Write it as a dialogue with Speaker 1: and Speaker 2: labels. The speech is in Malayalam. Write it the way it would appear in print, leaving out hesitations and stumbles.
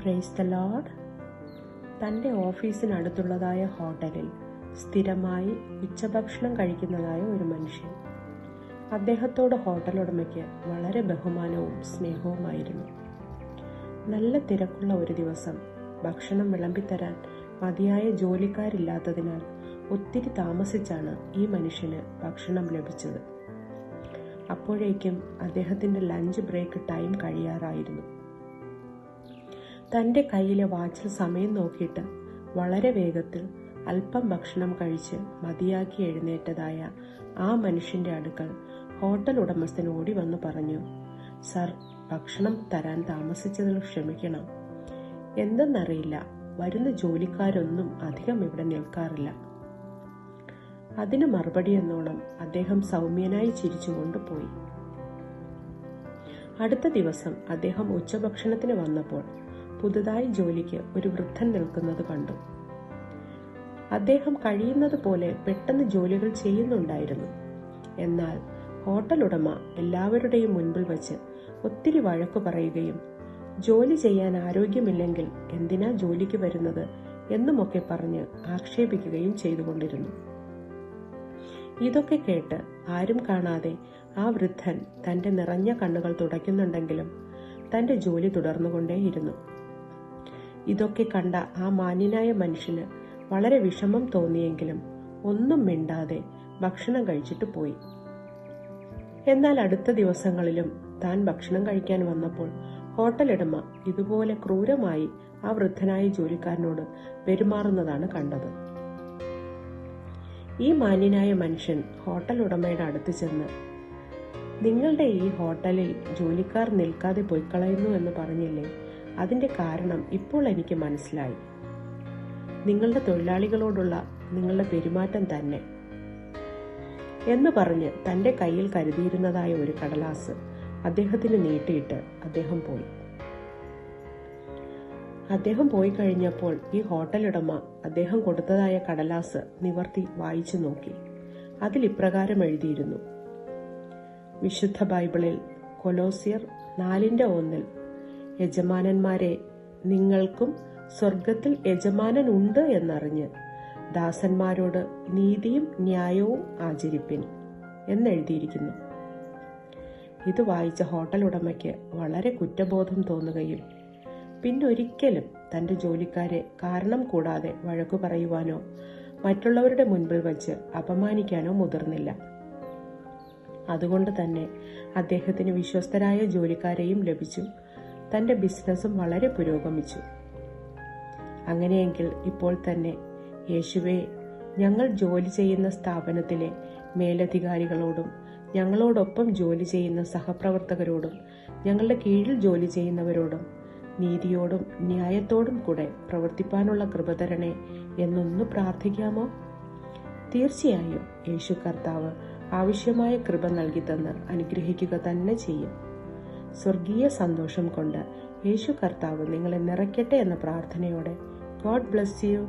Speaker 1: Praise the Lord. തൻ്റെ ഓഫീസിനടുത്തുള്ളതായ ഹോട്ടലിൽ സ്ഥിരമായി ഉച്ചഭക്ഷണം കഴിക്കുന്നതായ ഒരു മനുഷ്യൻ. അദ്ദേഹത്തോട് ഹോട്ടൽ ഉടമയ്ക്ക് വളരെ ബഹുമാനവും സ്നേഹവുമായിരുന്നു. നല്ല തിരക്കുള്ള ഒരു ദിവസം ഭക്ഷണം വിളമ്പിത്തരാൻ മതിയായ ജോലിക്കാരില്ലാത്തതിനാൽ ഒത്തിരി താമസിച്ചാണ് ഈ മനുഷ്യന് ഭക്ഷണം ലഭിച്ചത്. അപ്പോഴേക്കും അദ്ദേഹത്തിൻ്റെ ലഞ്ച് ബ്രേക്ക് ടൈം കഴിയാറായിരുന്നു. തൻ്റെ കയ്യിലെ വാച്ചിൽ സമയം നോക്കിയിട്ട് വളരെ വേഗത്തിൽ അല്പം ഭക്ഷണം കഴിച്ച് മതിയാക്കി എഴുന്നേറ്റതായ ആ മനുഷ്യൻ്റെ അടുക്കൽ ഹോട്ടൽ ഉടമസ്ഥൻ ഓടി വന്ന് പറഞ്ഞു, സർ, ഭക്ഷണം തരാൻ താമസിച്ചതിൽ ക്ഷമിക്കണം. എന്തെന്നറിയില്ല, വരുന്ന ജോലിക്കാരൊന്നും അധികം ഇവിടെ നിൽക്കാറില്ല. അതിന് മറുപടി എന്നോണം അദ്ദേഹം സൗമ്യനായി ചിരിച്ചുകൊണ്ട് പോയി. അടുത്ത ദിവസം അദ്ദേഹം ഉച്ചഭക്ഷണത്തിന് വന്നപ്പോൾ പുതുതായി ജോലിക്ക് ഒരു വൃദ്ധൻ നിൽക്കുന്നത് കണ്ടു. അദ്ദേഹം കഴിയുന്നത് പോലെ പെട്ടെന്ന് ജോലികൾ ചെയ്യുന്നുണ്ടായിരുന്നു. എന്നാൽ ഹോട്ടൽ ഉടമ എല്ലാവരുടെയും മുൻപിൽ വച്ച് ഒത്തിരി വഴക്കു പറയുകയും ജോലി ചെയ്യാൻ ആരോഗ്യമില്ലെങ്കിൽ എന്തിനാ ജോലിക്ക് വരുന്നത് എന്നുമൊക്കെ പറഞ്ഞ് ആക്ഷേപിക്കുകയും ചെയ്തുകൊണ്ടിരുന്നു. ഇതൊക്കെ കേട്ട് ആരും കാണാതെ ആ വൃദ്ധൻ തൻ്റെ നിറഞ്ഞ കണ്ണുകൾ തുടയ്ക്കുന്നുണ്ടെങ്കിലും തൻ്റെ ജോലി തുടർന്നുകൊണ്ടേയിരുന്നു. ഇതൊക്കെ കണ്ട ആ മാന്യനായ മനുഷ്യന് വളരെ വിഷമം തോന്നിയെങ്കിലും ഒന്നും മിണ്ടാതെ ഭക്ഷണം കഴിച്ചിട്ട് പോയി. എന്നാൽ അടുത്ത ദിവസങ്ങളിലും താൻ ഭക്ഷണം കഴിക്കാൻ വന്നപ്പോൾ ഹോട്ടൽ ഉടമ ഇതുപോലെ ക്രൂരമായി ആ വൃദ്ധനായ ജോലിക്കാരനോട് പെരുമാറുന്നതാണ് കണ്ടത്. ഈ മാന്യനായ മനുഷ്യൻ ഹോട്ടൽ ഉടമയുടെ അടുത്ത് ചെന്ന്, നിങ്ങളുടെ ഈ ഹോട്ടലിൽ ജോലിക്കാർ നിൽക്കാതെ പൊയ്ക്കളയുന്നു എന്ന് പറഞ്ഞില്ലേ, അതിന്റെ കാരണം ഇപ്പോൾ എനിക്ക് മനസ്സിലായി. നിങ്ങളുടെ തൊഴിലാളികളോടുള്ള നിങ്ങളുടെ പെരുമാറ്റം തന്നെ എന്ന് പറഞ്ഞ് തൻ്റെ കയ്യിൽ കരുതിയിരുന്നതായ ഒരു കടലാസ് അദ്ദേഹത്തിന് നീട്ടിയിട്ട് അദ്ദേഹം പോയി കഴിഞ്ഞപ്പോൾ ഈ ഹോട്ടൽ ഉടമ അദ്ദേഹം കൊടുത്തതായ കടലാസ് നിവർത്തി വായിച്ചു നോക്കി. അതിൽ ഇപ്രകാരം എഴുതിയിരുന്നു: വിശുദ്ധ ബൈബിളിൽ കൊലോസ്യർ 4:1 യജമാനന്മാരെ, നിങ്ങൾക്കും സ്വർഗത്തിൽ യജമാനൻ ഉണ്ട് എന്നറിഞ്ഞ് ദാസന്മാരോട് നീതിയും ന്യായവും ആചരിപ്പിൻ എന്നെഴുതിയിരിക്കുന്നു. ഇത് വായിച്ച ഹോട്ടൽ ഉടമയ്ക്ക് വളരെ കുറ്റബോധം തോന്നുകയും പിന്നൊരിക്കലും തൻ്റെ ജോലിക്കാരെ കാരണം കൂടാതെ വഴക്കു പറയുവാനോ മറ്റുള്ളവരുടെ മുൻപിൽ വച്ച് അപമാനിക്കാനോ മുതിർന്നില്ല. അതുകൊണ്ട് തന്നെ അദ്ദേഹത്തിന് വിശ്വസ്തരായ ജോലിക്കാരെയും ലഭിച്ചു. തൻ്റെ ബിസിനസ്സും വളരെ പുരോഗമിച്ചു. അങ്ങനെയെങ്കിൽ ഇപ്പോൾ തന്നെ യേശുവേ, ഞങ്ങൾ ജോലി ചെയ്യുന്ന സ്ഥാപനത്തിലെ മേലധികാരികളോടും ഞങ്ങളോടൊപ്പം ജോലി ചെയ്യുന്ന സഹപ്രവർത്തകരോടും ഞങ്ങളുടെ കീഴിൽ ജോലി ചെയ്യുന്നവരോടും നീതിയോടും ന്യായത്തോടും കൂടെ പ്രവർത്തിപ്പാനുള്ള കൃപ തരണേ എന്നൊന്ന് പ്രാർത്ഥിക്കാമോ? തീർച്ചയായും യേശു കർത്താവ് ആവശ്യമായ കൃപ നൽകി തന്ന് അനുഗ്രഹിക്കുക തന്നെ ചെയ്യും. സ്വർഗീയ സന്തോഷം കൊണ്ട് യേശു കർത്താവ് നിങ്ങളെ നിറയ്ക്കട്ടെ എന്ന പ്രാർത്ഥനയോടെ, ഗോഡ് ബ്ലെസ് യു.